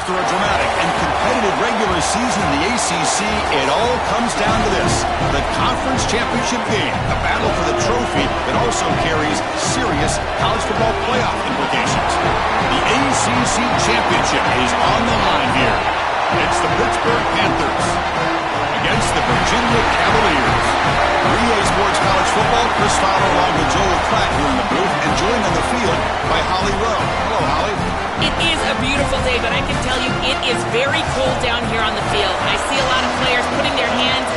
After a dramatic and competitive regular season in the ACC, it all comes down to this: the conference championship game, a battle for the trophy that also carries serious college football playoff implications. The ACC championship is on the line here. It's the Pittsburgh Panthers against the Virginia Cavaliers. EA Sports College Football, Chris Fowler along with Joel Klatt here in the booth, and joined on the field by Holly Rowe. Hello, Holly. It is a beautiful day, but I can tell you it is very cold down here on the field. I see a lot of players putting their hands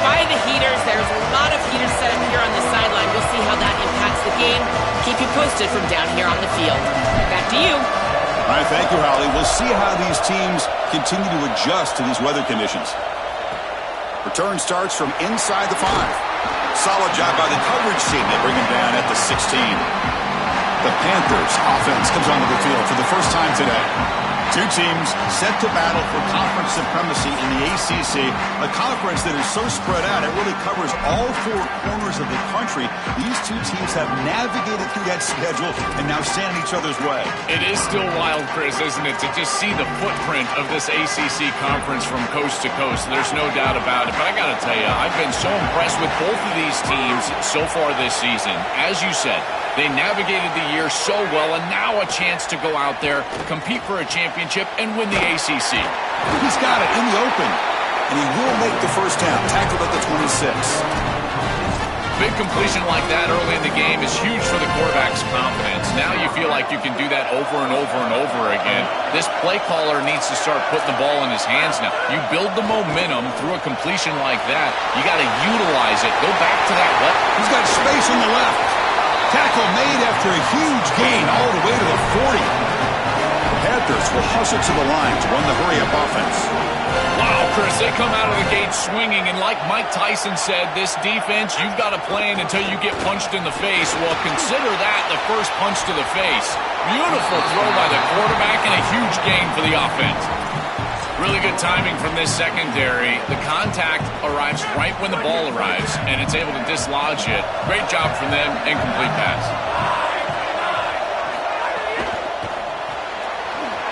by the heaters. There's a lot of heaters set up here on the sideline. We'll see how that impacts the game. Keep you posted from down here on the field. Back to you. All right, thank you, Holly. We'll see how these teams continue to adjust to these weather conditions. Return starts from inside the 5. Solid job by the coverage team. They bring him down at the 16. The Panthers offense comes onto the field for the first time today. Two teams set to battle for conference supremacy in the ACC, a conference that is so spread out it really covers all 4 corners of the country. These two teams have navigated through that schedule and now stand in each other's way. It is still wild, Chris, isn't it, to just see the footprint of this ACC conference from coast to coast. There's no doubt about it, but I got to tell you, I've been so impressed with both of these teams so far this season. As you said, they navigated the year so well, and now a chance to go out there, compete for a championship, and win the ACC. He's got it in the open, and he will make the first down, tackled at the 26. Big completion like that early in the game is huge for the quarterback's confidence. Now you feel like you can do that over and over and over again. This play caller needs to start putting the ball in his hands now. You build the momentum through a completion like that. You got to utilize it. Go back to that left. He's got space on the left. Tackle made after a huge gain all the way to the 40. The Panthers will hustle to the line to run the hurry-up offense. Wow, Chris, they come out of the gate swinging, and like Mike Tyson said, this defense, you've got to play it until you get punched in the face. Well, consider that the first punch to the face. Beautiful throw by the quarterback and a huge gain for the offense. Really good timing from this secondary. The contact arrives right when the ball arrives, and it's able to dislodge it. Great job from them. Incomplete pass.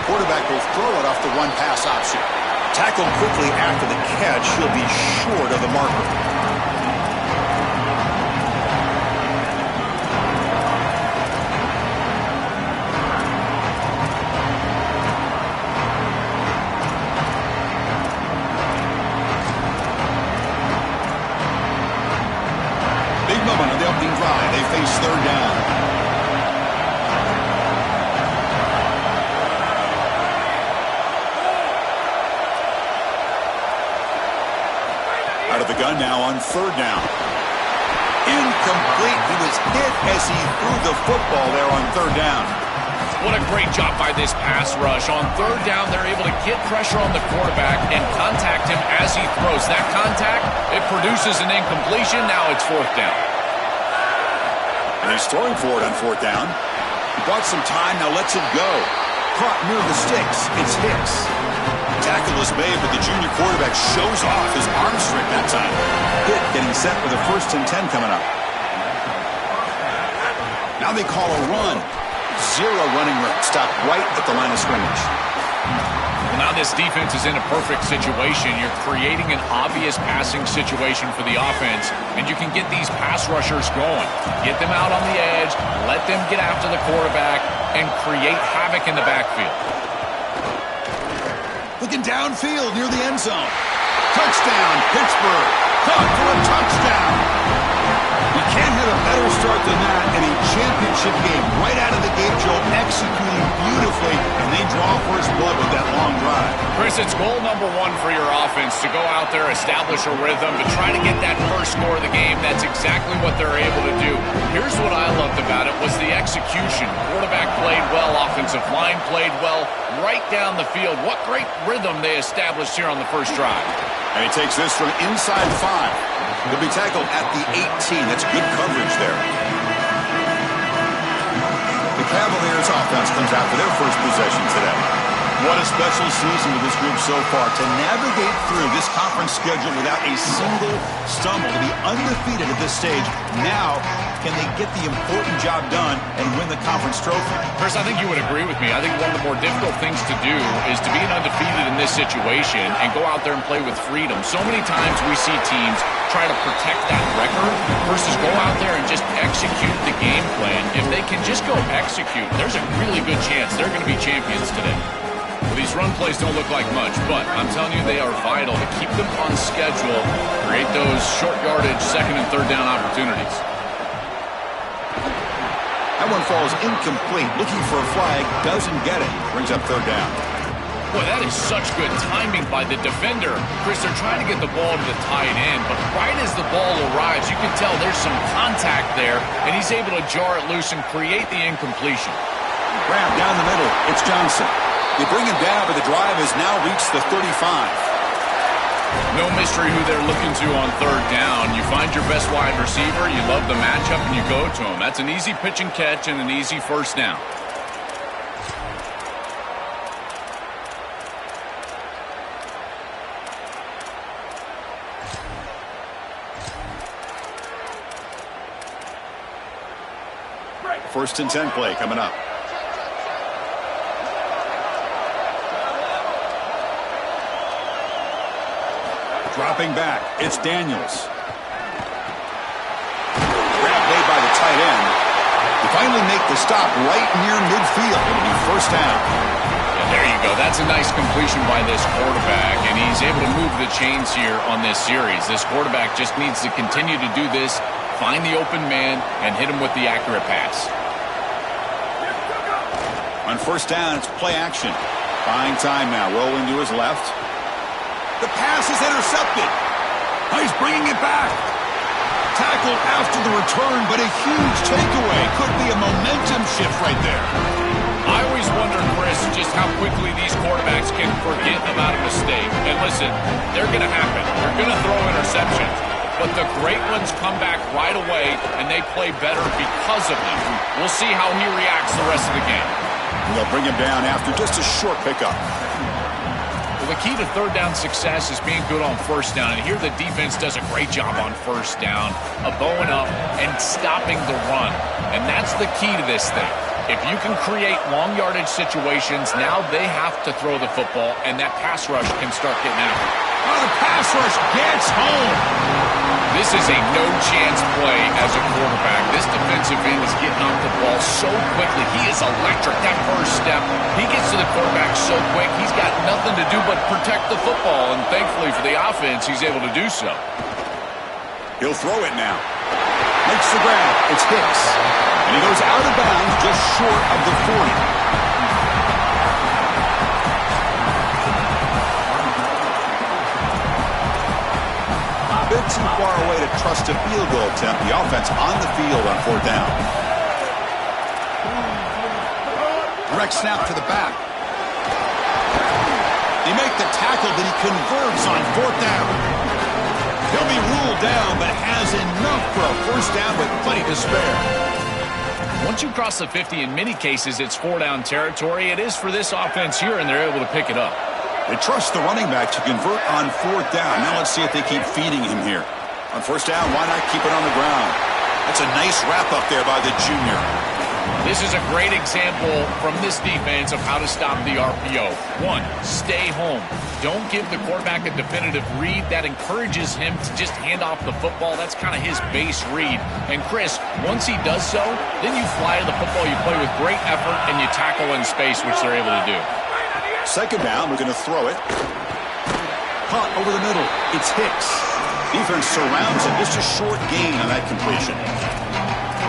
Quarterback will throw it off the run-pass option. Tackled quickly after the catch. He'll be short of the marker. Drive. They face third down. Out of the gun now on third down. Incomplete. He was hit as he threw the football there on third down. What a great job by this pass rush. On third down, they're able to get pressure on the quarterback and contact him as he throws. That contact, it produces an incompletion. Now it's fourth down. And he's throwing for it on fourth down. He bought some time, now lets it go. Caught near the sticks. It's Hicks. Tackle is made, but the junior quarterback shows off his arm strength that time. Hit getting set for the 1st and 10 coming up. Now they call a run. 0 running room. Stop right at the line of scrimmage. Well, now this defense is in a perfect situation. You're creating an obvious passing situation for the offense, and you can get these pass rushers going. Get them out on the edge, let them get after the quarterback, and create havoc in the backfield. Looking downfield near the end zone. Touchdown, Pittsburgh. Caught for a touchdown. You can't have a better start than that in a championship game. Right out of the gate, Joe, executing beautifully, and they draw first blood with that long drive. Chris, it's goal number 1 for your offense to go out there, establish a rhythm, to try to get that first score of the game. That's exactly what they're able to do. Here's what I loved about it was the execution. Quarterback played well, offensive line played well, right down the field. What great rhythm they established here on the first drive. And he takes this from inside 5. He'll be tackled at the 18. That's good coverage there. The Cavaliers offense comes out for their first possession today. What a special season with this group so far. To navigate through this conference schedule without a single stumble, to be undefeated at this stage. Now, can they get the important job done and win the conference trophy? Chris, I think you would agree with me. I think one of the more difficult things to do is to be undefeated in this situation and go out there and play with freedom. So many times we see teams try to protect that record versus go out there and just execute the game plan. If they can just go execute, there's a really good chance they're going to be champions today. Well, these run plays don't look like much, but I'm telling you they are vital to keep them on schedule, create those short yardage second and third down opportunities. That one falls incomplete. Looking for a flag, doesn't get it. Brings up third down. Boy, that is such good timing by the defender. Chris, they're trying to get the ball to the tight end, but right as the ball arrives, you can tell there's some contact there, and he's able to jar it loose and create the incompletion. Grab down the middle. It's Johnson. They bring him down, but the drive has now reached the 35. No mystery who they're looking to on third down. You find your best wide receiver, you love the matchup, and you go to him. That's an easy pitch and catch and an easy first down. First and 10 play coming up. Dropping back, it's Daniels. Grab made by the tight end. They finally make the stop right near midfield. It'll be first down. And there you go. That's a nice completion by this quarterback, and he's able to move the chains here on this series. This quarterback just needs to continue to do this, find the open man, and hit him with the accurate pass. On first down, it's play action. Buying time now. Rolling to his left. The pass is intercepted. He's bringing it back. Tackled after the return, but a huge takeaway. Could be a momentum shift right there. I always wonder, Chris, just how quickly these quarterbacks can forget about a mistake. And listen, they're going to happen. They're going to throw interceptions. But the great ones come back right away, and they play better because of them. We'll see how he reacts the rest of the game. They'll bring him down after just a short pickup. Well, the key to third down success is being good on first down. And here the defense does a great job on first down of bowing up and stopping the run. And that's the key to this thing. If you can create long yardage situations, now they have to throw the football, and that pass rush can start getting after it. Oh, the pass rush gets home. This is a no-chance play as a quarterback. This defensive end is getting off the ball so quickly. He is electric. That first step, he gets to the quarterback so quick, he's got nothing to do but protect the football, and thankfully for the offense, he's able to do so. He'll throw it now. Makes the grab. It's Hicks. And he goes out of bounds just short of the 40. A bit too far away to trust a field goal attempt. The offense on the field on fourth down. Direct snap to the back. They make the tackle, but he converts on fourth down. He'll be ruled down, but has enough for a first down with plenty to spare. Once you cross the 50, in many cases, it's four-down territory. It is for this offense here, and they're able to pick it up. They trust the running back to convert on fourth down. Now let's see if they keep feeding him here. On first down, why not keep it on the ground? That's a nice wrap-up there by the junior. This is a great example from this defense of how to stop the RPO. One, stay home. Don't give the quarterback a definitive read. That encourages him to just hand off the football. That's kind of his base read. And Chris, once he does so, then you fly to the football, you play with great effort, and you tackle in space, which they're able to do. Second down, we're going to throw it. Caught over the middle. It's Hicks. Defense surrounds him. Just a short gain on that completion.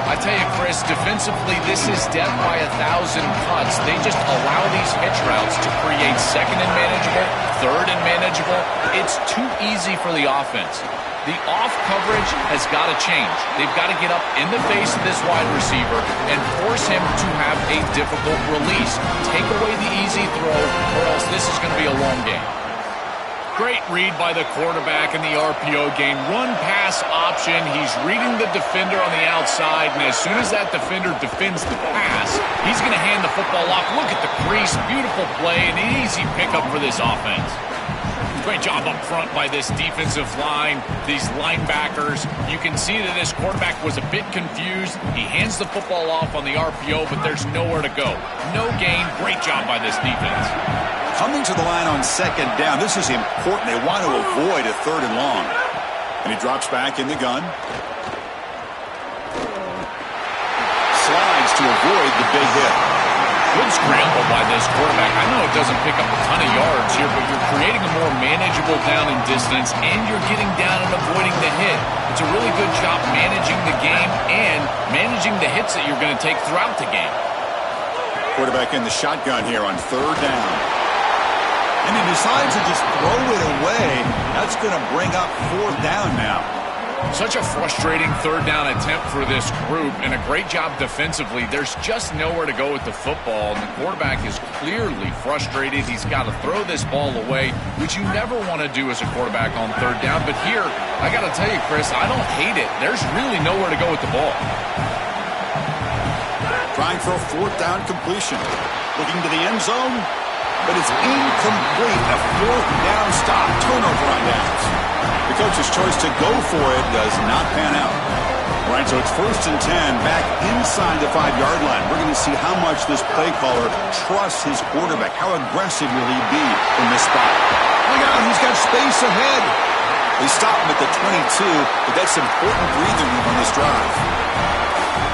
I tell you, Chris, defensively, this is death by 1,000 cuts. They just allow these hitch routes to create second and manageable, third and manageable. It's too easy for the offense. The off coverage has got to change. They've got to get up in the face of this wide receiver and force him to have a difficult release. Take away the easy throw, or else this is going to be a long game. Great read by the quarterback in the RPO game. Run-pass option. He's reading the defender on the outside, and as soon as that defender defends the pass, he's going to hand the football off. Look at the crease. Beautiful play, an easy pickup for this offense. Great job up front by this defensive line, these linebackers. You can see that this quarterback was a bit confused. He hands the football off on the RPO, but there's nowhere to go. No gain. Great job by this defense. Coming to the line on second down. This is important. They want to avoid a 3rd and long. And he drops back in the gun. Slides to avoid the big hit. Good scramble by this quarterback. I know it doesn't pick up a ton of yards here, but you're creating a more manageable down and distance, and you're getting down and avoiding the hit. It's a really good job managing the game and managing the hits that you're going to take throughout the game. Quarterback in the shotgun here on 3rd down. And he decides to just throw it away. That's going to bring up 4th down now. Such a frustrating 3rd down attempt for this group, and a great job defensively. There's just nowhere to go with the football, and the quarterback is clearly frustrated. He's got to throw this ball away, which you never want to do as a quarterback on 3rd down. But here, I got to tell you, Chris, I don't hate it. There's really nowhere to go with the ball. Trying for a 4th down completion. Looking to the end zone, but it's incomplete. A 4th down stop. Turnover on downs. The coach's choice to go for it does not pan out. All right, so it's 1st and 10, back inside the 5-yard line. We're going to see how much this play caller trusts his quarterback. How aggressive will he be from this spot? Look out, he's got space ahead. They stop him at the 22, but that's important breathing room on this drive.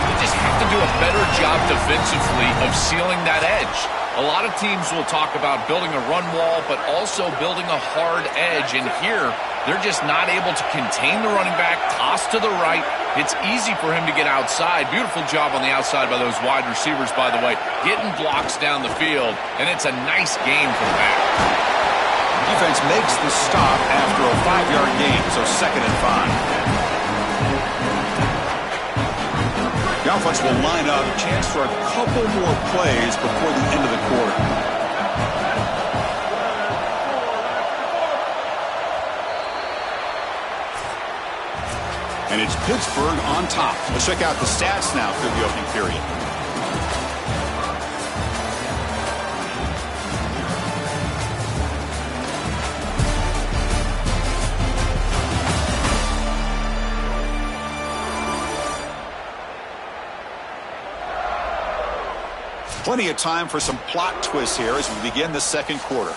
They just have to do a better job defensively of sealing that edge. A lot of teams will talk about building a run wall, but also building a hard edge. And here, they're just not able to contain the running back, toss to the right. It's easy for him to get outside. Beautiful job on the outside by those wide receivers, by the way, getting blocks down the field. And it's a nice game for the back. Defense makes the stop after a 5-yard gain, so 2nd and 5. The offense will line up, chance for a couple more plays before the end of the quarter. And it's Pittsburgh on top. Let's check out the stats now through the opening period. Plenty of time for some plot twists here as we begin the 2nd quarter.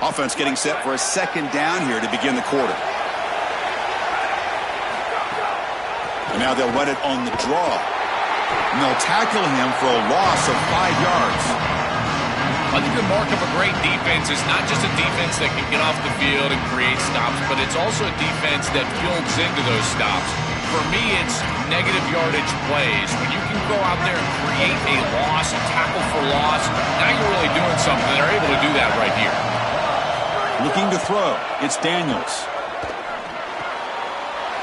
Offense getting set for a 2nd down here to begin the quarter. And now they'll run it on the draw. And they'll tackle him for a loss of 5 yards. I think the mark of a great defense is not just a defense that can get off the field and create stops, but it's also a defense that builds into those stops. For me, it's negative yardage plays. When you can go out there and create a loss, a tackle for loss, now you're really doing something. They're able to do that right here. Looking to throw. It's Daniels.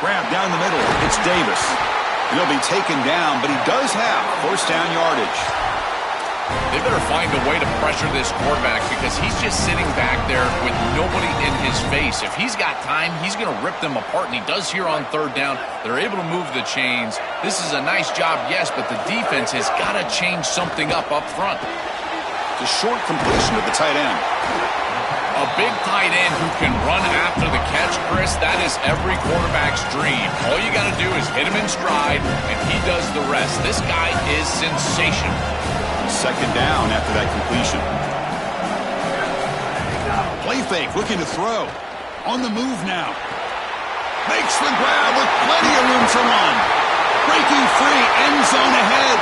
Grab down the middle. It's Davis. He'll be taken down, but he does have 1st down yardage. They better find a way to pressure this quarterback because he's just sitting back there with nobody in his face. If he's got time, he's going to rip them apart, and he does here on 3rd down. They're able to move the chains. This is a nice job, yes, but the defense has got to change something up front. The short completion of the tight end. A big tight end who can run after the catch, Chris, that is every quarterback's dream. All you got to do is hit him in stride, and he does the rest. This guy is sensational. 2nd down after that completion. Play fake, looking to throw. On the move now. Makes the grab with plenty of room to run. Breaking free, end zone ahead.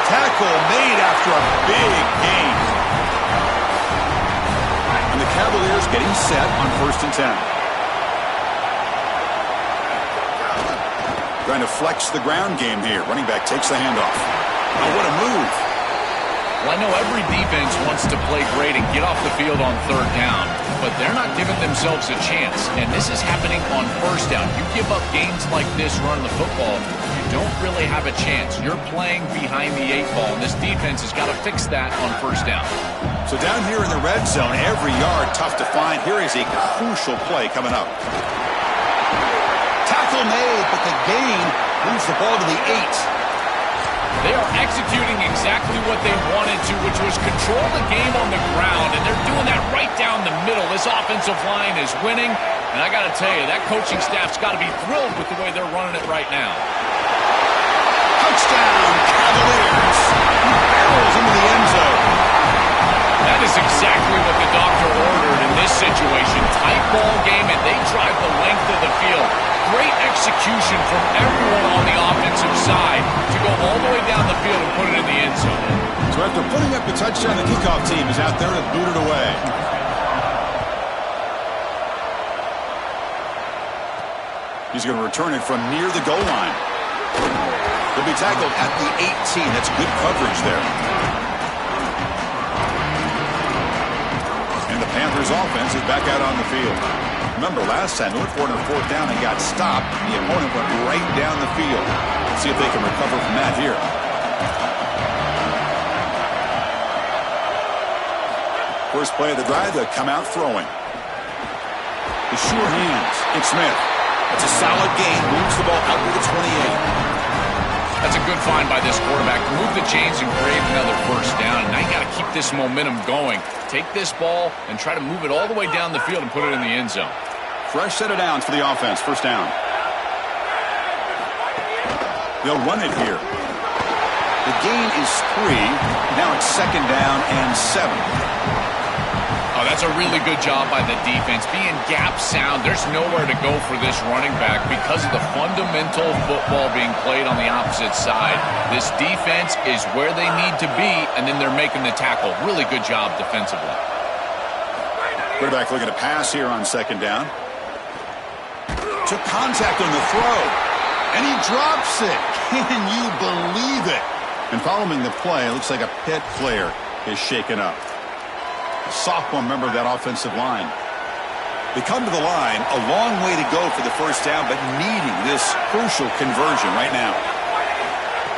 Tackle made after a big gain. And the Cavaliers getting set on 1st and 10. Trying to flex the ground game here. Running back takes the handoff. Oh, what a move. Well, I know every defense wants to play great and get off the field on third down, but they're not giving themselves a chance, and this is happening on first down. You give up gains like this running the football, you don't really have a chance. You're playing behind the 8 ball, and this defense has got to fix that on first down. So down here in the red zone, every yard tough to find. Here is a crucial play coming up. Tackle made, but the gain moves the ball to the 8. They are executing exactly what they wanted to, which was control the game on the ground, and they're doing that right down the middle. This offensive line is winning, and I got to tell you, that coaching staff's got to be thrilled with the way they're running it right now. Touchdown, Cavaliers. Barrels into the end zone. That is exactly what the doctor ordered in this situation. Tight ball game, and they drive the length of the field. Great execution from everyone on the offensive side to go all the way down the field and put it in the end zone. So after putting up the touchdown, the kickoff team is out there to boot it away. He's going to return it from near the goal line. He'll be tackled at the 18. That's good coverage there. And the Panthers offense is back out on the field. Remember, last time they went for it on fourth down and got stopped. The opponent went right down the field. Let's see if they can recover from that here. First play of the drive, they'll come out throwing. The sure hands. It's Smith. It's a solid gain. Moves the ball out to the 28. That's a good find by this quarterback to move the chains and create another first down. And now you got to keep this momentum going. Take this ball and try to move it all the way down the field and put it in the end zone. Fresh set of downs for the offense. First down. They'll run it here. The gain is 3. Now it's second down and 7. Oh, that's a really good job by the defense. Being gap sound, there's nowhere to go for this running back because of the fundamental football being played on the opposite side. This defense is where they need to be, and then they're making the tackle. Really good job defensively. Quarterback looking to pass here on second down. Took contact on the throw, and he drops it. Can you believe it? And following the play, it looks like a Pitt player is shaken up. A sophomore member of that offensive line. They come to the line, a long way to go for the first down, but needing this crucial conversion right now.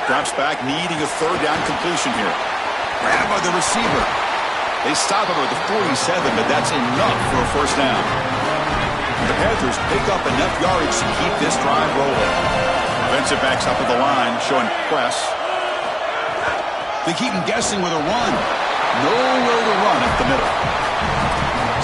Drops back, needing a third down completion here. Grabbed by the receiver. They stop him at the 47, but that's enough for a first down. The Panthers pick up enough yardage to keep this drive rolling. Offensive backs up at the line, showing press. They keep him guessing with a run. Nowhere to run up the middle.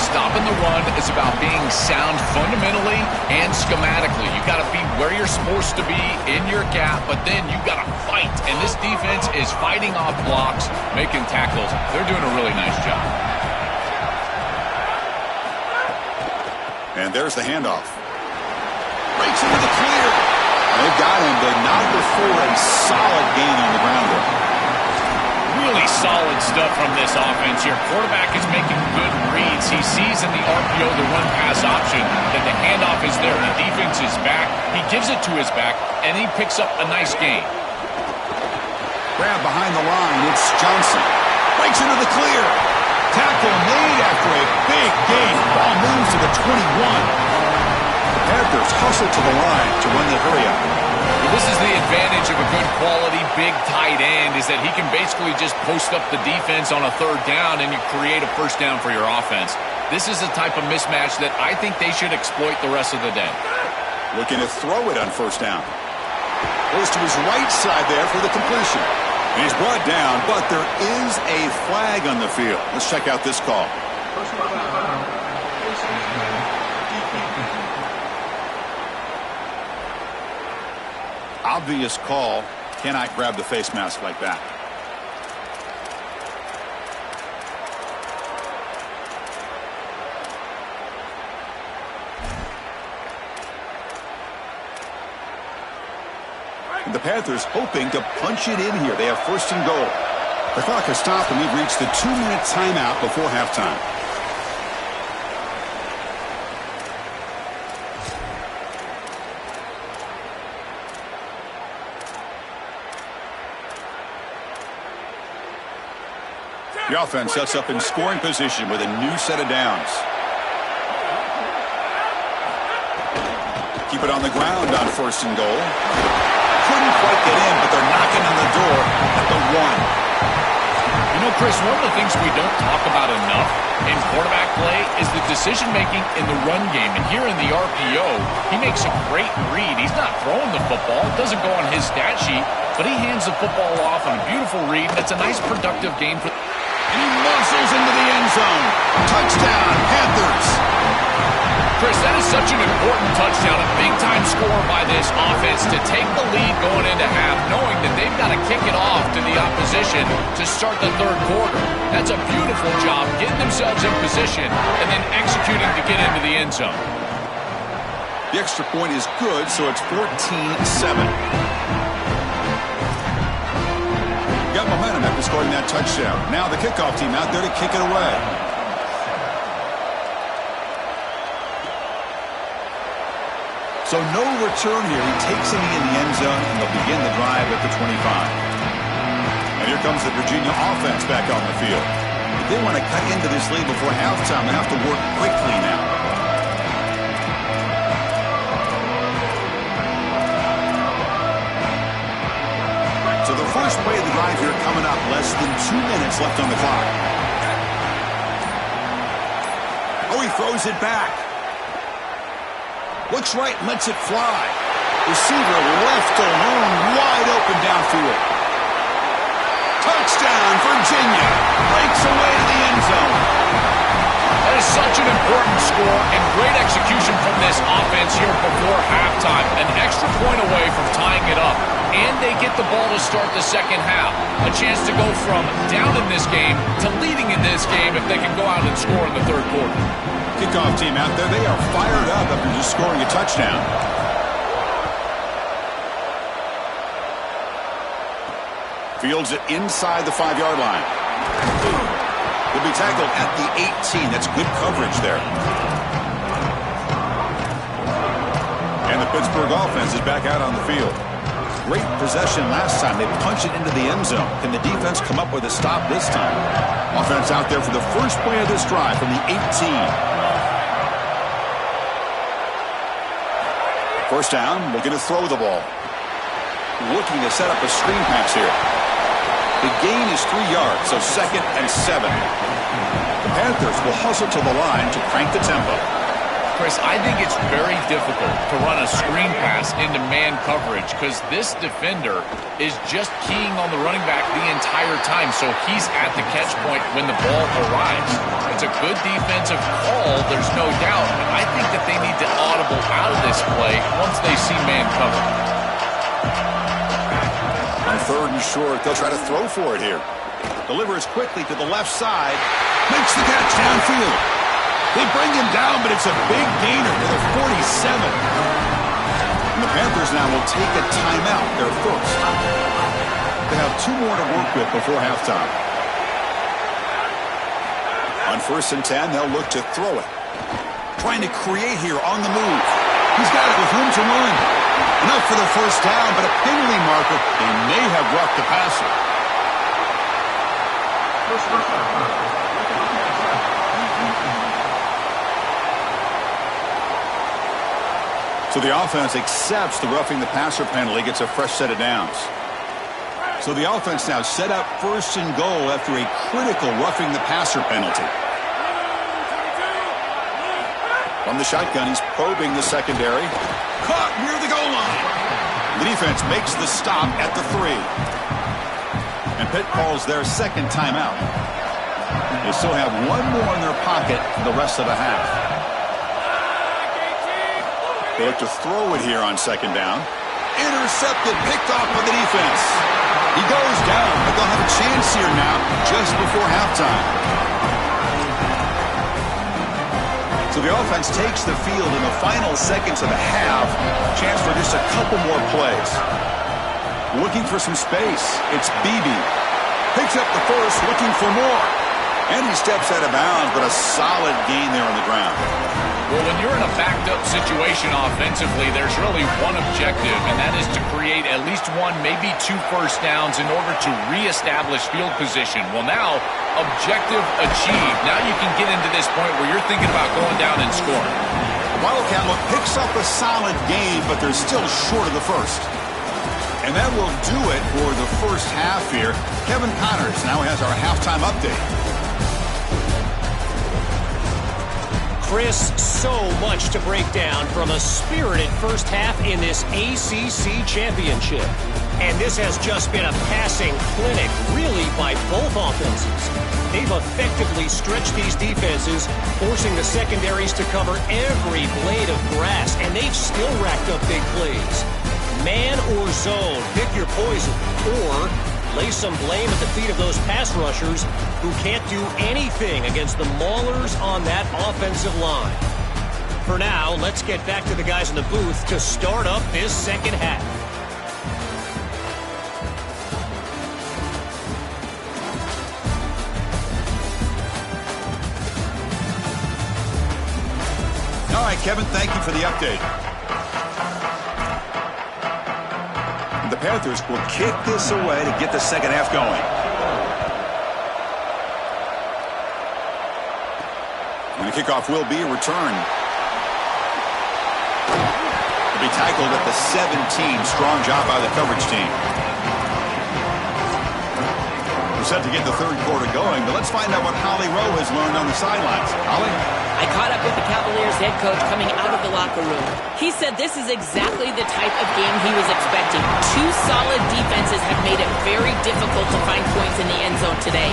Stopping the run is about being sound fundamentally and schematically. You got to be where you're supposed to be in your gap, but then you got to fight. And this defense is fighting off blocks, making tackles. They're doing a really nice job. And there's the handoff. Breaks into the clear. They've got him, but not before a solid gain on the ground there. Really solid stuff from this offense here. Quarterback is making good reads. He sees in the RPO, the run-pass option, that the handoff is there. The defense is back. He gives it to his back, and he picks up a nice gain. Grab behind the line. It's Johnson. Breaks into the clear. Tackle made after a big gain. Ball moves to the 21. The Panthers hustle to the line to run the hurry-up. This is the advantage of a good quality big tight end, is that he can basically just post up the defense on a third down and you create a first down for your offense. This is the type of mismatch that I think they should exploit the rest of the day. Looking to throw it on first down. Goes to his right side there for the completion. He's brought down, but there is a flag on the field. Let's check out this call. Obvious call. Cannot grab the face mask like that. And the Panthers hoping to punch it in here. They have first and goal. The clock has stopped, and we've reached the 2-minute timeout before halftime. The offense sets up in scoring position with a new set of downs. Keep it on the ground on 1st and goal. Couldn't quite get in, but they're knocking on the door at the 1. You know, Chris, one of the things we don't talk about enough in quarterback play is the decision-making in the run game. And here in the RPO, he makes a great read. He's not throwing the football. It doesn't go on his stat sheet, but he hands the football off on a beautiful read, and it's a nice, productive game for. And he muscles into the end zone. Touchdown, Panthers. Chris, that is such an important touchdown, a big-time score by this offense to take the lead going into half, knowing that they've got to kick it off to the opposition to start the 3rd quarter. That's a beautiful job, getting themselves in position and then executing to get into the end zone. The extra point is good, so it's 14-7. Got momentum after scoring that touchdown. Now the kickoff team out there to kick it away. So no return here. He takes him in the end zone, and they'll begin the drive at the 25. And here comes the Virginia offense back on the field. If they want to cut into this lead before halftime, they have to work quickly now. So the first play of the drive here coming up, less than 2 minutes left on the clock. Oh, he throws it back. Looks right, lets it fly. Receiver left alone, wide open downfield. Touchdown, Virginia. Breaks away to the end zone. That is such an important score and great execution from this offense here before halftime. An extra point away from tying it up. And they get the ball to start the second half. A chance to go from down in this game to leading in this game if they can go out and score in the 3rd quarter. Kickoff team out there, they are fired up after just scoring a touchdown. Fields it inside the 5-yard line. Will be tackled at the 18. That's good coverage there. And the Pittsburgh offense is back out on the field. Great possession last time. They punched it into the end zone. Can the defense come up with a stop this time? Offense out there for the first play of this drive from the 18. First down, looking to throw the ball. Looking to set up a screen pass here. The gain is 3 yards, so 2nd and 7. The Panthers will hustle to the line to crank the tempo. Chris, I think it's very difficult to run a screen pass into man coverage because this defender is just keying on the running back the entire time, so he's at the catch point when the ball arrives. It's a good defensive call, there's no doubt, but I think that they need to audible out of this play once they see man coverage. On 3rd and short, they'll try to throw for it here. Delivers quickly to the left side. Makes the catch downfield. They bring him down, but it's a big gainer to the 47. And the Panthers now will take a timeout, their first. They have 2 more to work with before halftime. On 1st and 10, they'll look to throw it. Trying to create here on the move. He's got it with room to run. Enough for the first down, but a penalty marker. They may have roughed the passer. So the offense accepts the roughing the passer penalty, gets a fresh set of downs. So the offense now set up 1st and goal after a critical roughing the passer penalty. From the shotgun, he's probing the secondary. Caught near the goal line. The defense makes the stop at the 3. And Pitt calls their 2nd timeout. They still have 1 more in their pocket for the rest of the half. They have to throw it here on 2nd down. Intercepted, picked off by the defense. He goes down, but they'll have a chance here now just before halftime. So the offense takes the field in the final seconds of the half. Chance for just a couple more plays. Looking for some space. It's Beebe. Picks up the first, looking for more. And he steps out of bounds, but a solid gain there on the ground. Well, when you're in a backed-up situation offensively, there's really one objective, and that is to create at least one, maybe two first downs in order to reestablish field position. Well, now, objective achieved. Now you can get into this point where you're thinking about going down and scoring. Wildcat look picks up a solid game, but they're still short of the first. And that will do it for the first half here. Kevin Connors now has our halftime update. Chris, so much to break down from a spirited first half in this ACC championship. And this has just been a passing clinic, really, by both offenses. They've effectively stretched these defenses, forcing the secondaries to cover every blade of grass, and they've still racked up big plays. Man or zone, pick your poison, or lay some blame at the feet of those pass rushers who can't do anything against the maulers on that offensive line. For now, let's get back to the guys in the booth to start up this second half. All right, Kevin, thank you for the update. The Panthers will kick this away to get the second half going. And the kickoff will be a return. Will be tackled at the 17. Strong job by the coverage team. We're set to get the third quarter going, but let's find out what Holly Rowe has learned on the sidelines. Holly? I caught up with the Cavaliers head coach coming out of the locker room. He said this is exactly the type of game he was expecting. Two solid defenses have made it very difficult to find points in the end zone today.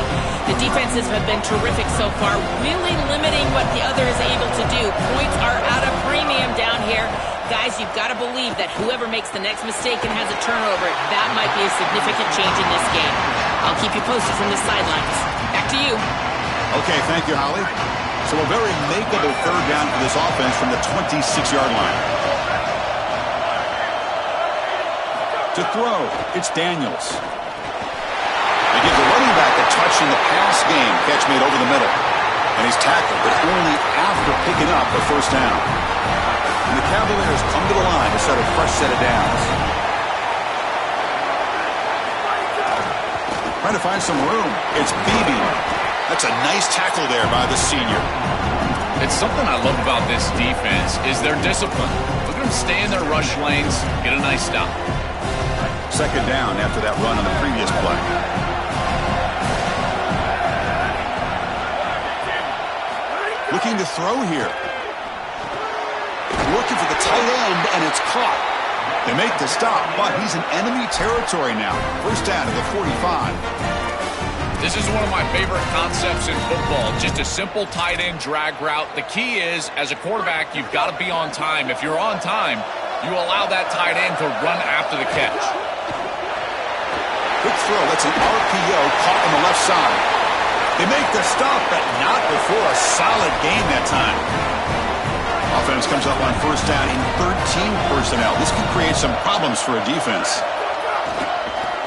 The defenses have been terrific so far, really limiting what the other is able to do. Points are at a premium down here. Guys, you've got to believe that whoever makes the next mistake and has a turnover, that might be a significant change in this game. I'll keep you posted from the sidelines. Back to you. Okay, thank you, Holly. So a very makeable third down for this offense from the 26-yard line. To throw, it's Daniels. They give the running back a touch in the pass game. Catch made over the middle. And he's tackled, but only after picking up a first down. And the Cavaliers come to the line to set a fresh set of downs. Trying to find some room. It's Beebe. That's a nice tackle there by the senior. It's something I love about this defense is their discipline. Look at them stay in their rush lanes, get a nice stop. Second down after that run on the previous play. Looking to throw here. Looking for the tight end, and it's caught. They make the stop, but he's in enemy territory now. First down to the 45. This is one of my favorite concepts in football. Just a simple tight end drag route. The key is, as a quarterback, you've got to be on time. If you're on time, you allow that tight end to run after the catch. Quick throw. That's an RPO caught on the left side. They make the stop, but not before a solid gain that time. Offense comes up on first down in 13 personnel. This could create some problems for a defense.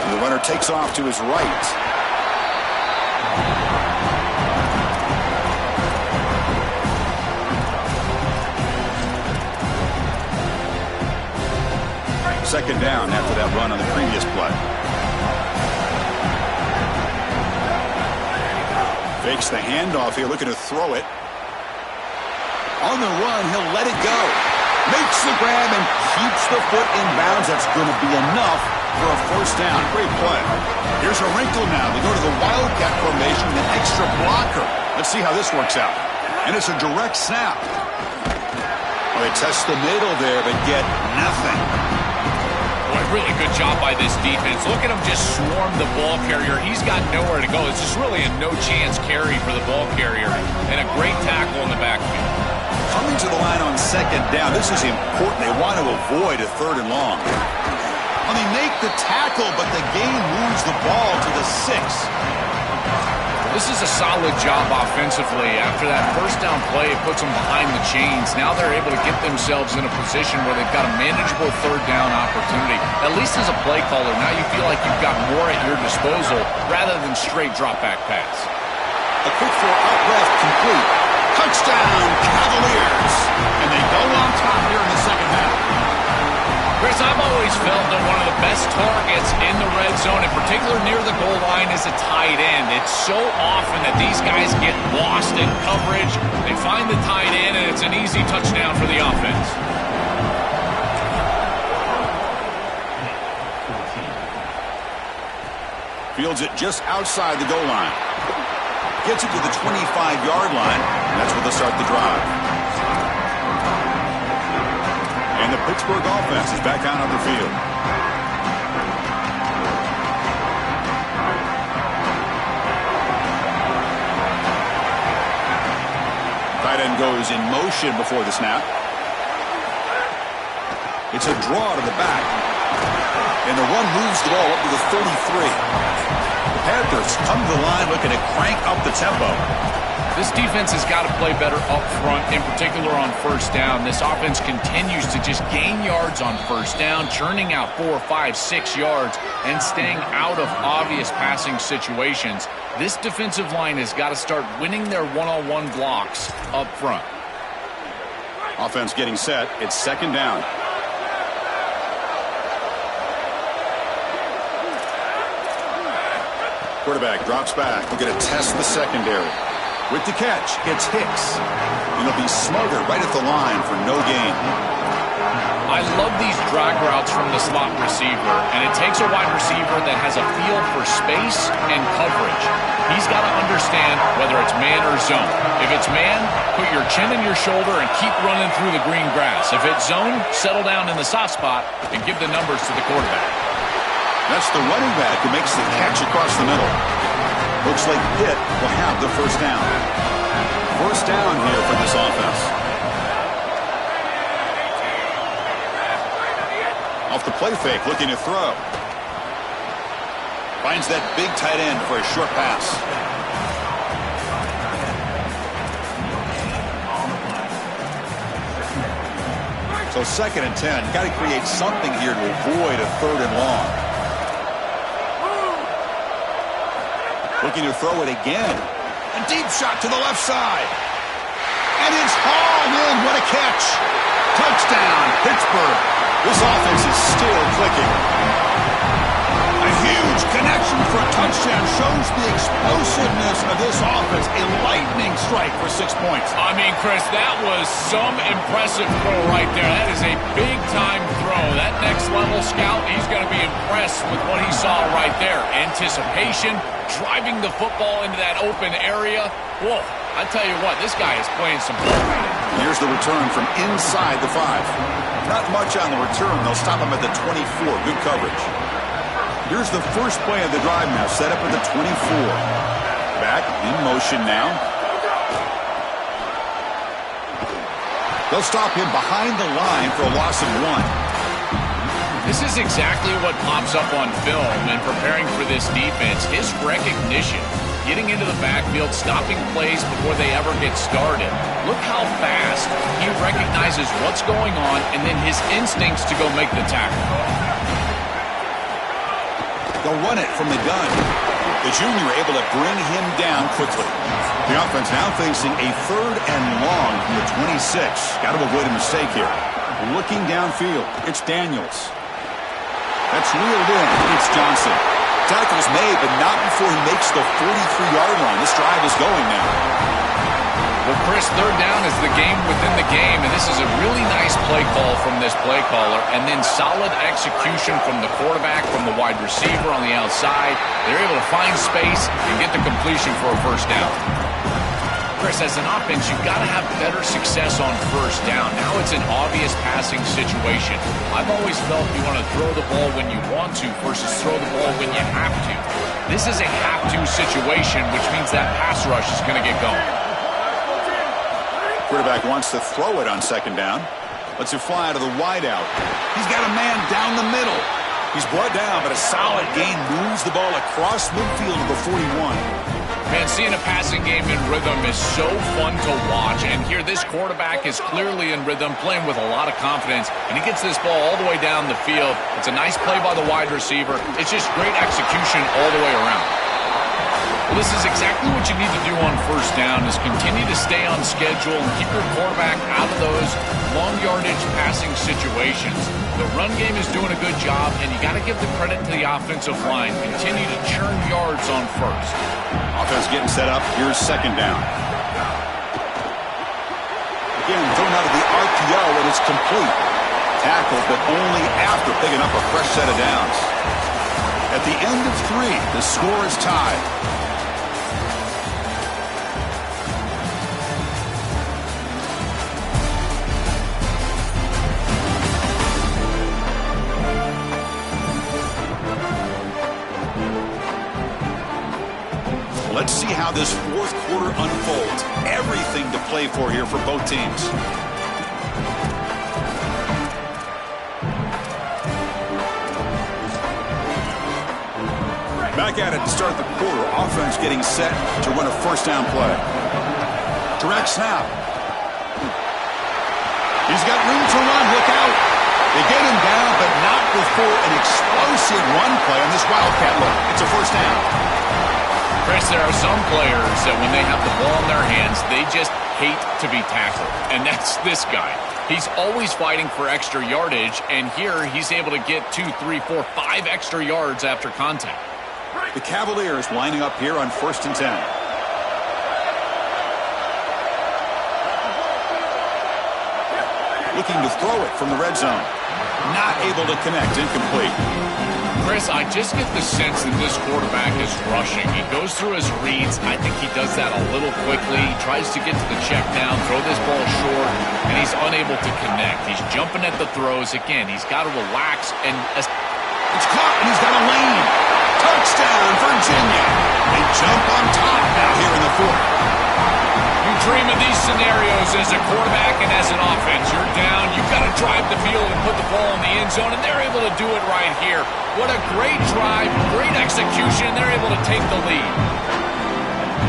And the runner takes off to his right. Second down after that run on the previous play. Fakes the handoff here, looking to throw it. On the run, he'll let it go. Makes the grab and keeps the foot in bounds. That's going to be enough for a first down. Great play. Here's a wrinkle now. They go to the Wildcat formation with an extra blocker. Let's see how this works out. And it's a direct snap. Well, they test the middle there, but get nothing. Boy, really good job by this defense. Look at him just swarm the ball carrier. He's got nowhere to go. It's just really a no-chance carry for the ball carrier. And a great tackle in the backfield. Coming to the line on second down. This is important. They want to avoid a third and long. Well, they make the tackle, but the game moves the ball to the 6. This is a solid job offensively. After that first down play, it puts them behind the chains. Now they're able to get themselves in a position where they've got a manageable third down opportunity. At least as a play caller, now you feel like you've got more at your disposal rather than straight drop back pass. A quick throw out left, complete. Touchdown, Cavaliers. And they go on top here in the second half. Chris, I've always felt that one of the best targets in the red zone, in particular near the goal line, is a tight end. It's so often that these guys get lost in coverage. They find the tight end, and it's an easy touchdown for the offense. Fields it just outside the goal line. Gets it to the 25-yard line, and that's where they'll start the drive. And the Pittsburgh offense is back out on the field. Tight end goes in motion before the snap. It's a draw to the back. And the run moves the ball up to the 33. The Panthers come to the line looking to crank up the tempo. This defense has got to play better up front, in particular on first down. This offense continues to just gain yards on first down, churning out 4, 5, 6 yards, and staying out of obvious passing situations. This defensive line has got to start winning their one-on-one blocks up front. Offense getting set. It's second down. Quarterback drops back. We're going to test the secondary. With the catch, it's Hicks. And he'll be smothered right at the line for no gain. I love these drag routes from the slot receiver, and it takes a wide receiver that has a feel for space and coverage. He's got to understand whether it's man or zone. If it's man, put your chin in your shoulder and keep running through the green grass. If it's zone, settle down in the soft spot and give the numbers to the quarterback. That's the running back who makes the catch across the middle. Looks like Pitt will have the first down. First down here for this offense. Off the play fake, looking to throw. Finds that big tight end for a short pass. So 2nd and 10. Got to create something here to avoid a 3rd and long. Looking to throw it again. A deep shot to the left side. And it's hauled in. What a catch. Touchdown, Pittsburgh. This offense is still clicking. A huge connection for a touchdown shows the explosiveness of this offense. A lightning strike for 6 points. I mean, Chris, that was some impressive throw right there. That is a big-time throw. That next-level scout, he's going to be impressed with what he saw right there. Anticipation, driving the football into that open area. Whoa, I tell you what, this guy is playing some ball. Here's the return from inside the 5. Not much on the return. They'll stop him at the 24. Good coverage. Here's the first play of the drive now, set up at the 24. Back in motion now. They'll stop him behind the line for a loss of 1. This is exactly what pops up on film and preparing for this defense. His recognition, getting into the backfield, stopping plays before they ever get started. Look how fast he recognizes what's going on and then his instincts to go make the tackle. They'll run it from the gun. The junior able to bring him down quickly. The offense now facing a 3rd and long from the 26. Got to avoid a mistake here. Looking downfield, it's Daniels. That's reeled in. It's Johnson. Tackle's made, but not before he makes the 43-yard line. This drive is going now. Well, Chris, 3rd down is the game within the game, and this is a really nice play call from this play caller, and then solid execution from the quarterback, from the wide receiver on the outside. They're able to find space and get the completion for a first down. Chris, as an offense, you've got to have better success on first down. Now it's an obvious passing situation. I've always felt you want to throw the ball when you want to versus throw the ball when you have to. This is a have-to situation, which means that pass rush is going to get going. Quarterback wants to throw it on 2nd down. Lets it fly out of the wideout. He's got a man down the middle. He's brought down, but a solid gain moves the ball across midfield to the 41. Man, seeing a passing game in rhythm is so fun to watch. And here, this quarterback is clearly in rhythm, playing with a lot of confidence. And he gets this ball all the way down the field. It's a nice play by the wide receiver. It's just great execution all the way around. Well, this is exactly what you need to do on first down is continue to stay on schedule and keep your quarterback out of those long yardage passing situations. The run game is doing a good job, and you got to give the credit to the offensive line. Continue to churn yards on first. Offense getting set up. Here's second down. Again, thrown out of the RPO, and it's complete. Tackled, but only after picking up a fresh set of downs. At the end of 3, the score is tied. Let's see how this fourth quarter unfolds. Everything to play for here for both teams. Back at it to start the quarter. Offense getting set to run a first down play. Direct snap. He's got room to run. Look out. They get him down, but not before an explosive run play on this Wildcat look. It's a first down. Chris, there are some players that when they have the ball in their hands, they just hate to be tackled. And that's this guy. He's always fighting for extra yardage, and here he's able to get 2, 3, 4, 5 extra yards after contact. The Cavaliers lining up here on 1st and 10. Looking to throw it from the red zone. Not able to connect. Incomplete. Chris, I just get the sense that this quarterback is rushing. He goes through his reads. I think he does that a little quickly. He tries to get to the check down, throw this ball short, and he's unable to connect. He's jumping at the throws. Again, he's got to relax. And it's caught, and he's got a lane. Touchdown, Virginia. They jump on top now here in the 4th. You dream of these scenarios as a quarterback and as an offense. You're down. You've got to drive the field and put the ball in the end zone, and they're able to do it right here. What a great drive, great execution. They're able to take the lead.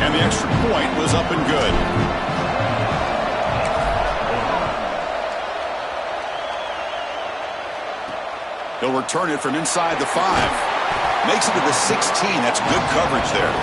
And the extra point was up and good. They'll return it from inside the 5. Makes it to the 16. That's good coverage there.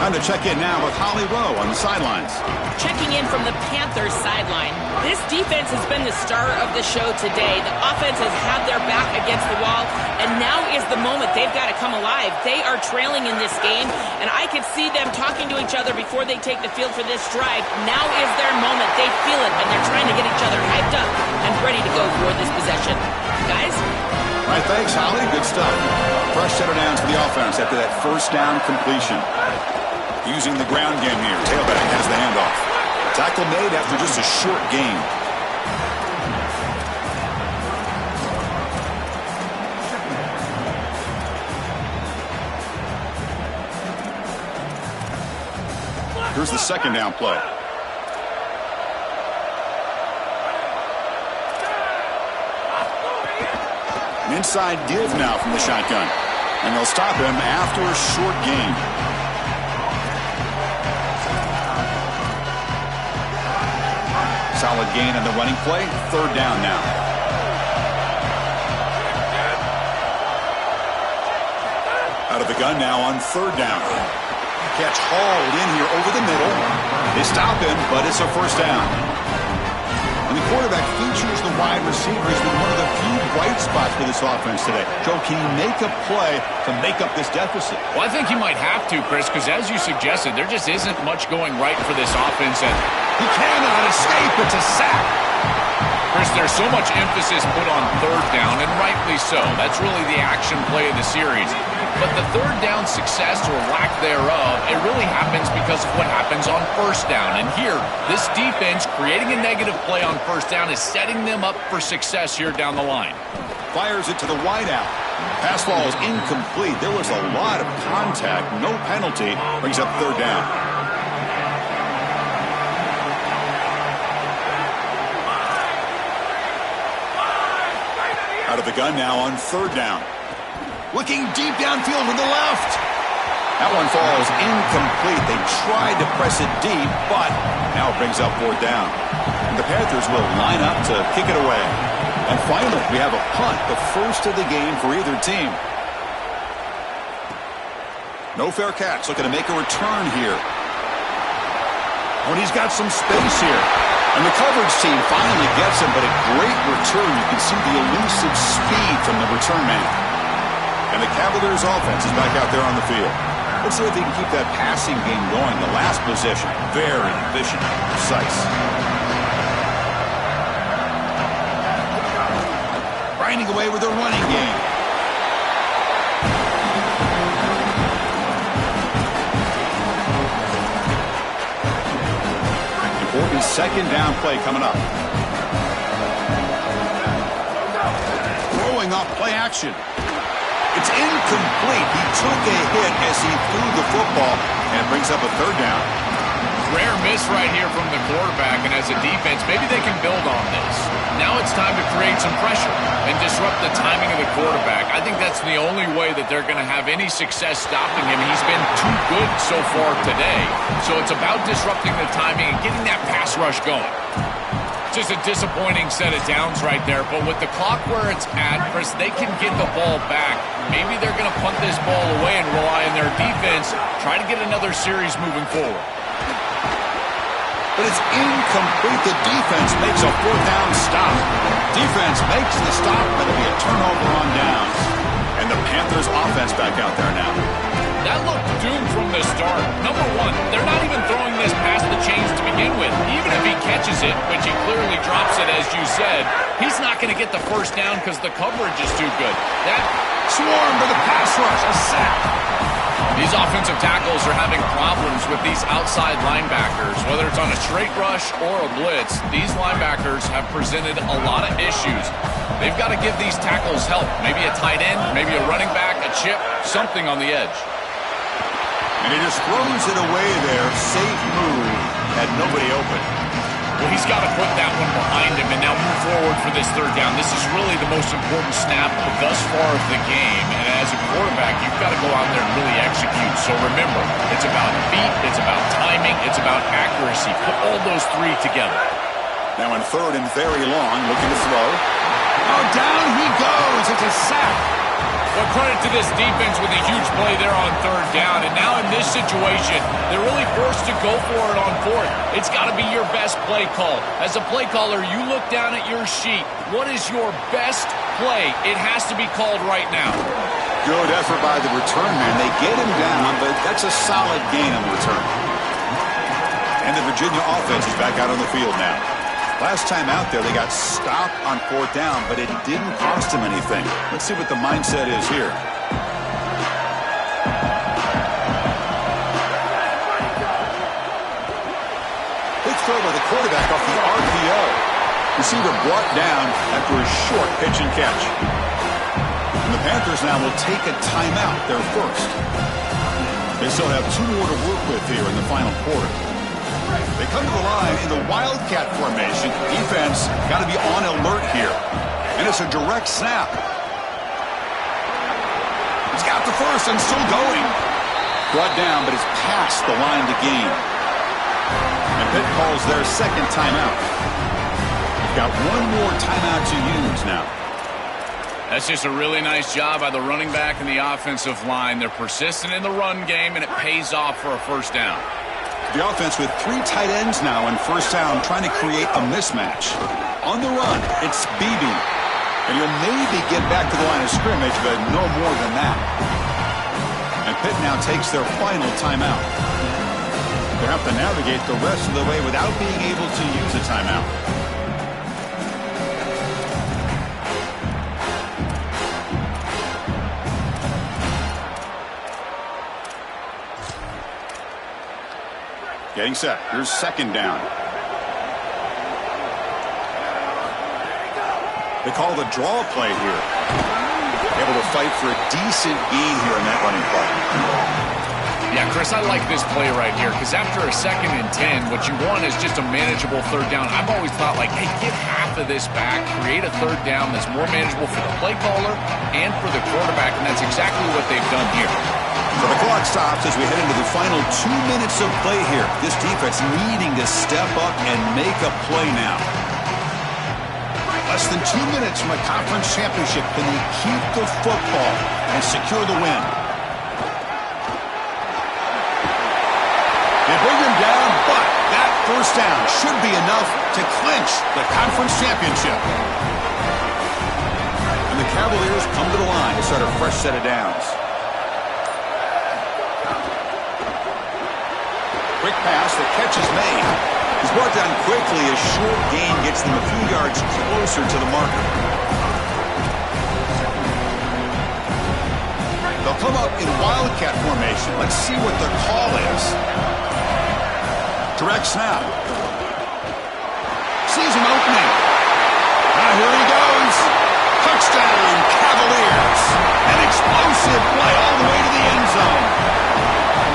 Time to check in now with Holly Rowe on the sidelines. Checking in from the Panthers sideline. This defense has been the star of the show today. The offense has had their back against the wall, and now is the moment they've got to come alive. They are trailing in this game, and I could see them talking to each other before they take the field for this drive. Now is their moment. They feel it, and they're trying to get each other hyped up and ready to go for this possession. Guys? All right, thanks, Holly. Good stuff. Fresh set of downs for the offense after that first down completion. Using the ground game here. Tailback has the handoff. Tackle made after just a short gain. Here's the second down play. An inside give now from the shotgun. And they'll stop him after a short gain. Solid gain on the running play. Third down now. Out of the gun now on third down. Catch hauled in here over the middle. They stop him, but it's a first down. And the quarterback features the wide receiver. He's been one of the few bright spots for this offense today. Joe, can he make a play to make up this deficit? Well, I think he might have to, Chris, because as you suggested, there just isn't much going right for this offense. And he cannot escape. It's a sack. Chris, there's so much emphasis put on third down, and rightly so. That's really the action play of the series. But the third down success or lack thereof, it really happens because of what happens on first down. And here, this defense creating a negative play on first down is setting them up for success here down the line. Fires it to the wideout. Pass ball is incomplete. There was a lot of contact. No penalty. Brings up third down. Out of the gun now on third down. Looking deep downfield to the left. That one falls incomplete. They tried to press it deep, but now it brings up fourth down. And the Panthers will line up to kick it away. And finally, we have a punt, the first of the game for either team. No fair catch. Looking to make a return here. Oh, and he's got some space here. And the coverage team finally gets him, but a great return. You can see the elusive speed from the return man. And the Cavaliers offense is back out there on the field. Let's see if they can keep that passing game going. The last possession, very efficient, precise. Grinding away with their running game. Important second down play coming up. Throwing off play action. It's incomplete. He took a hit as he threw the football, and it brings up a third down. Rare miss right here from the quarterback, and as a defense, maybe they can build on this. Now it's time to create some pressure and disrupt the timing of the quarterback. I think that's the only way that they're going to have any success stopping him. He's been too good so far today. So it's about disrupting the timing and getting that pass rush going. Just a disappointing set of downs right there, but with the clock where it's at, Chris, they can get the ball back. Maybe they're going to punt this ball away and rely on their defense, try to get another series moving forward. But it's incomplete. The defense makes a fourth down stop. Defense makes the stop, but it'll be a turnover on downs. And the Panthers offense back out there now. That looked doomed from the start. Number one, they're not even throwing this past the chains to begin with. Even if he catches it, which he clearly drops it as you said, he's not going to get the first down because the coverage is too good. That swarm to the pass rush, a sack. These offensive tackles are having problems with these outside linebackers. Whether it's on a straight rush or a blitz, these linebackers have presented a lot of issues. They've got to give these tackles help. Maybe a tight end, maybe a running back, a chip, something on the edge. And he just throws it away there. Safe move. Had nobody open. Well, he's got to put that one behind him and now move forward for this third down. This is really the most important snap thus far of the game. And as a quarterback, you've got to go out there and really execute. So remember, it's about feet, it's about timing, it's about accuracy. Put all those three together. Now in third and very long, looking to throw. Oh, down he goes. It's a sack. Well, credit to this defense with a huge play there on third down. And now in this situation, they're really forced to go for it on fourth. It's got to be your best play call. As a play caller, you look down at your sheet. What is your best play? It has to be called right now. Good effort by the return man. They get him down, but that's a solid gain on the return. And the Virginia offense is back out on the field now. Last time out there, they got stopped on fourth down, but it didn't cost them anything. Let's see what the mindset is here. Big throw by the quarterback off the RPO. Receiver brought down after a short pitch and catch. And the Panthers now will take a timeout, their first. They still have 2 more to work with here in the final quarter. They come to the line in the Wildcat formation. Defense got to be on alert here. And it's a direct snap. He's got the first and still going. Brought down, but it's past the line of the game. And Pitt calls their second timeout. Got 1 more timeout to use now. That's just a really nice job by the running back and the offensive line. They're persistent in the run game, and it pays off for a first down. The offense with 3 tight ends now in first down, trying to create a mismatch. On the run, it's Beebe. And he'll maybe get back to the line of scrimmage, but no more than that. And Pitt now takes their final timeout. They'll have to navigate the rest of the way without being able to use a timeout. Getting set. Here's second down. They call the draw play here. Able to fight for a decent gain here in that running play. Yeah, Chris, I like this play right here because after a 2nd and 10, what you want is just a manageable third down. I've always thought, like, hey, get half of this back, create a third down that's more manageable for the play caller and for the quarterback, and that's exactly what they've done here. So the clock stops as we head into the final 2 minutes of play here. This defense needing to step up and make a play now. Less than 2 minutes from a conference championship. Can they keep the football and secure the win? They bring him down, but that first down should be enough to clinch the conference championship. And the Cavaliers come to the line to start a fresh set of downs. Quick pass, the catch is made. He's brought down quickly. A short gain gets them a few yards closer to the marker. They'll come up in wildcat formation. Let's see what the call is. Direct snap. Sees him opening. Now here he goes. Touchdown, Cavaliers. An explosive play all the way to the end zone.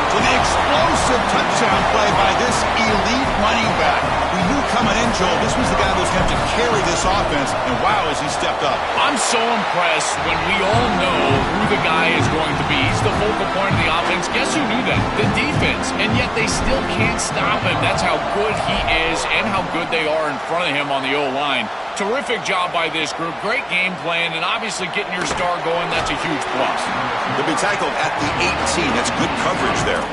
So the explosive touchdown play by this elite running back. We knew coming in, Joel, this was the guy that was going to have to carry this offense, and wow, has he stepped up. I'm so impressed when we all know who the guy is going to be. He's the focal point of the offense. Guess who knew that? The defense. And yet they still can't stop him. That's how good he is and how good they are in front of him on the O-line. Terrific job by this group. Great game plan, and obviously getting your star going, that's a huge plus. They'll be tackled at the 18. That's good coverage there.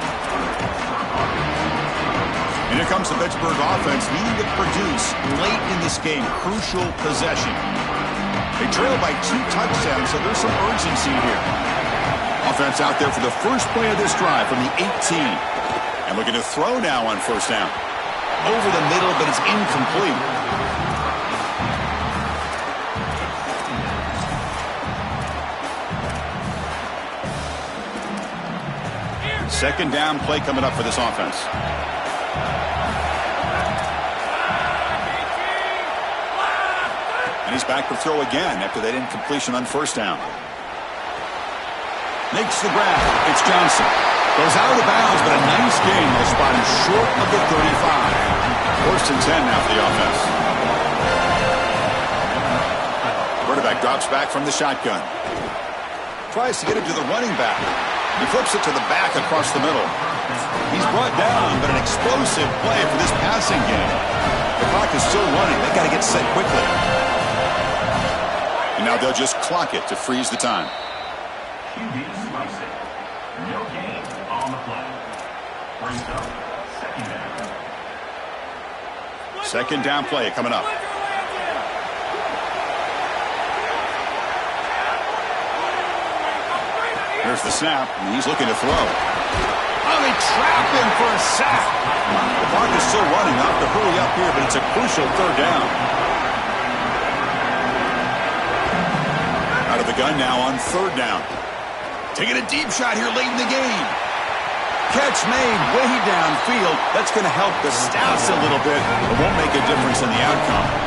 And here comes the Gburg offense needing to produce late in this game. Crucial possession. They trail by 2 touchdowns, so there's some urgency here. Offense out there for the first play of this drive from the 18. And looking to throw now on first down. Over the middle, but it's incomplete. Second down play coming up for this offense. And he's back to throw again after that incompletion on first down. Makes the grab. It's Johnson. Goes out of bounds, but a nice gain. They'll spot him short of the 35. First and 10 now for the offense. Quarterback drops back from the shotgun. Tries to get it to the running back. He flips it to the back across the middle. He's brought down, but an explosive play for this passing game. The clock is still running. They got to get set quickly. And now they'll just clock it to freeze the time. QB slice it. No gain on the play. Brings up second down. Second down play coming up. Here's the snap, and he's looking to throw. Oh, they trap him for a sack. The clock is still running. Not to hurry up here, but it's a crucial third down. Out of the gun now on third down. Taking a deep shot here late in the game. Catch made way downfield. That's going to help the stats a little bit, but won't make a difference in the outcome.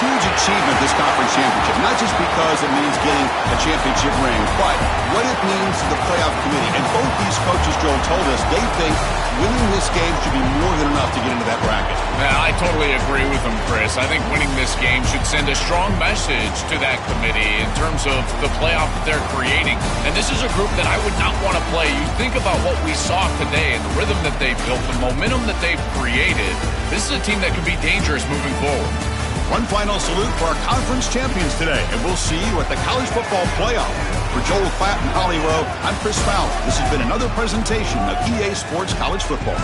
Huge achievement, this conference championship, not just because it means getting a championship ring, but what it means to the playoff committee. And both these coaches, Joel, told us they think winning this game should be more than enough to get into that bracket. Yeah, I totally agree with them, Chris. I think winning this game should send a strong message to that committee in terms of the playoff that they're creating. And this is a group that I would not want to play. You think about what we saw today and the rhythm that they've built, the momentum that they've created. This is a team that could be dangerous moving forward. One final salute for our conference champions today, and we'll see you at the college football playoff. For Joel Klatt and Holly Rowe, I'm Chris Fowler. This has been another presentation of EA Sports College Football.